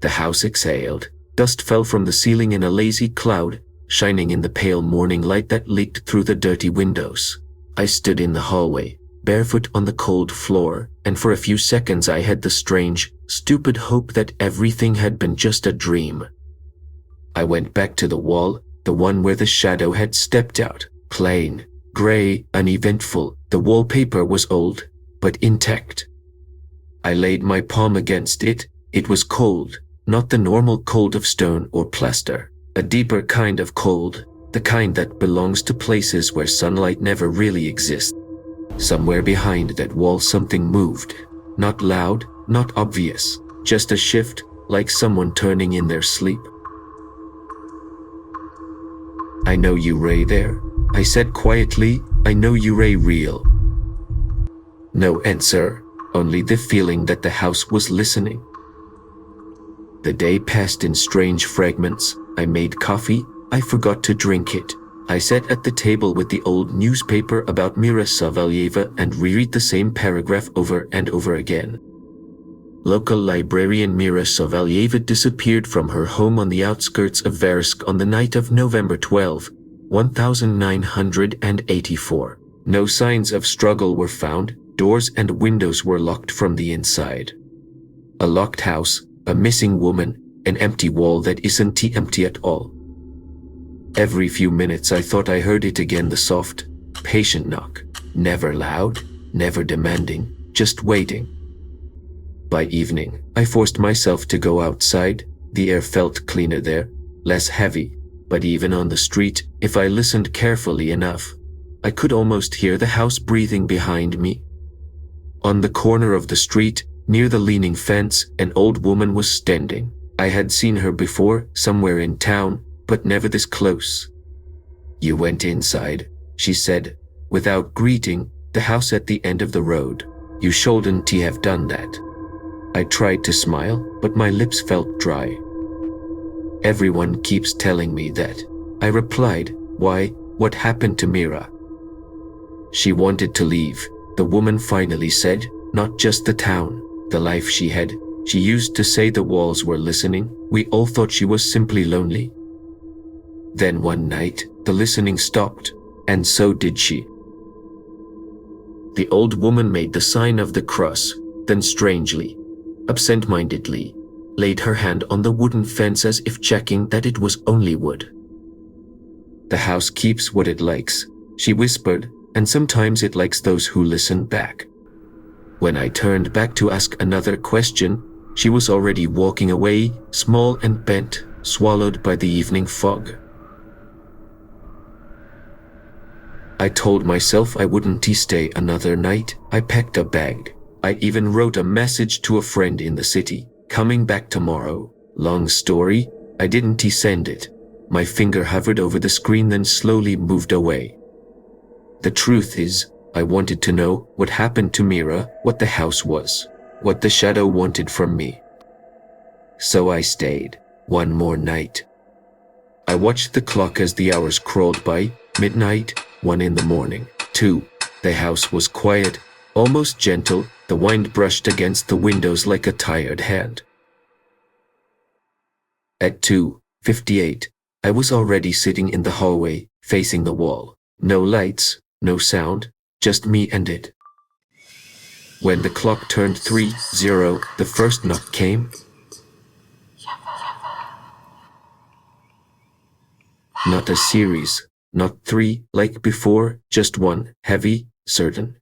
The house exhaled. Dust fell from the ceiling in a lazy cloud, shining in the pale morning light that leaked through the dirty windows. I stood in the hallway, barefoot on the cold floor, and for a few seconds I had the strange, stupid hope that everything had been just a dream. I went back to the wall, the one where the shadow had stepped out. Plain, gray, uneventful. The wallpaper was old, but intact. I laid my palm against it. It was cold, not the normal cold of stone or plaster. A deeper kind of cold, the kind that belongs to places where sunlight never really exists. Somewhere behind that wall something moved. Not loud, not obvious, just a shift, like someone turning in their sleep. "I know you, Ray, there," I said quietly. "I know you, Ray, real." No answer, only the feeling that the house was listening. The day passed in strange fragments. I made coffee. I forgot to drink it. I sat at the table with the old newspaper about Mira Savelyeva and reread the same paragraph over and over again. Local librarian Mira Savelyeva disappeared from her home on the outskirts of Veresk on the night of November 12, 1984. No signs of struggle were found. Doors and windows were locked from the inside. A locked house, a missing woman, an empty wall that isn't empty at all. Every few minutes I thought I heard it again, the soft, patient knock. Never loud, never demanding, just waiting. By evening, I forced myself to go outside. The air felt cleaner there, less heavy, but even on the street, if I listened carefully enough, I could almost hear the house breathing behind me. On the corner of the street, near the leaning fence, an old woman was standing. I had seen her before, somewhere in town, but never this close. "You went inside," she said, without greeting, "the house at the end of the road. You shouldn't have done that." I tried to smile, but my lips felt dry. "Everyone keeps telling me that," I replied. "Why? What happened to Mira?" "She wanted to leave," the woman finally said. "Not just the town, the life she had. She used to say the walls were listening. We all thought she was simply lonely. Then one night, the listening stopped, and so did she." The old woman made the sign of the cross, then strangely, absent-mindedly, laid her hand on the wooden fence as if checking that it was only wood. "The house keeps what it likes," she whispered, "and sometimes it likes those who listen back." When I turned back to ask another question, she was already walking away, small and bent, swallowed by the evening fog. I told myself I wouldn't stay another night. I packed a bag. I even wrote a message to a friend in the city. "Coming back tomorrow." Long story, I didn't send it. My finger hovered over the screen, then slowly moved away. The truth is, I wanted to know what happened to Mira, what the house was, what the shadow wanted from me. So I stayed. One more night. I watched the clock as the hours crawled by. Midnight, 1 in the morning, 2. The house was quiet, almost gentle. The wind brushed against the windows like a tired hand. At 2:58, I was already sitting in the hallway, facing the wall. No lights, no sound, just me and it. When the clock turned 3:0, the first knock came. Not a series, not 3 like before, just one, heavy, certain.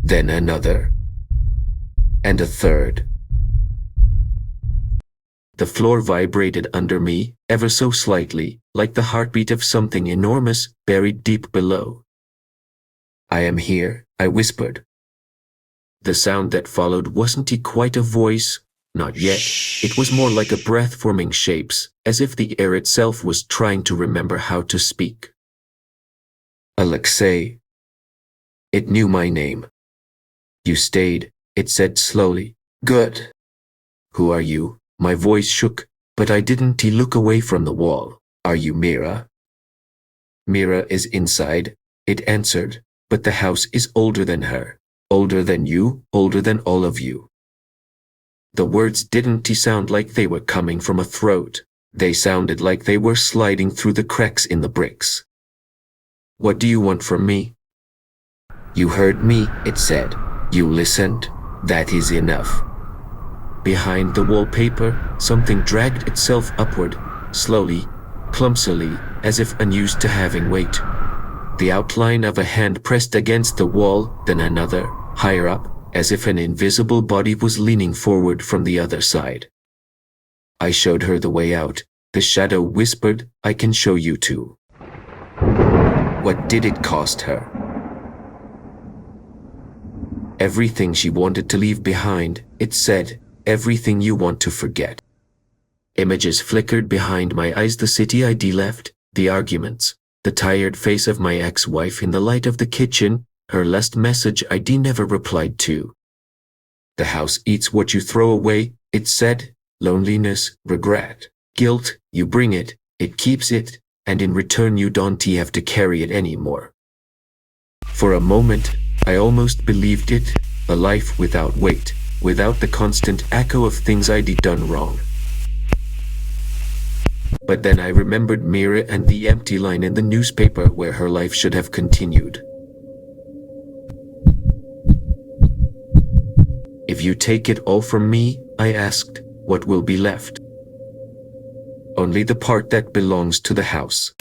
Then another. And a third. The floor vibrated under me, ever so slightly, like the heartbeat of something enormous, buried deep below. "I am here," I whispered. The sound that followed wasn't quite a voice, not yet. It was more like a breath forming shapes, as if the air itself was trying to remember how to speak. "Aleksei." It knew my name. "You stayed," it said slowly. "Good." "Who are you?" My voice shook, but I didn't look away from the wall. "Are you Mira?" "Mira is inside," it answered, "but the house is older than her. Older than you, older than all of you." The words didn't sound like they were coming from a throat. They sounded like they were sliding through the cracks in the bricks. What do you want from me? You heard me, it said. You listened. That is enough. Behind the wallpaper, something dragged itself upward, slowly, clumsily, as if unused to having weight. The outline of a hand pressed against the wall, then another, higher up, as if an invisible body was leaning forward from the other side. I showed her the way out. The shadow whispered, I can show you too. What did it cost her? Everything she wanted to leave behind, it said, everything you want to forget. Images flickered behind my eyes, the city I'd left, the arguments, the tired face of my ex-wife in the light of the kitchen, her last message I'd never replied to. The house eats what you throw away, it said, loneliness, regret, guilt, you bring it, it keeps it, and in return you don't have to carry it anymore. For a moment, I almost believed it, a life without weight, without the constant echo of things I'd done wrong. But then I remembered Mira and the empty line in the newspaper where her life should have continued. If you take it all from me, I asked, what will be left? Only the part that belongs to the house.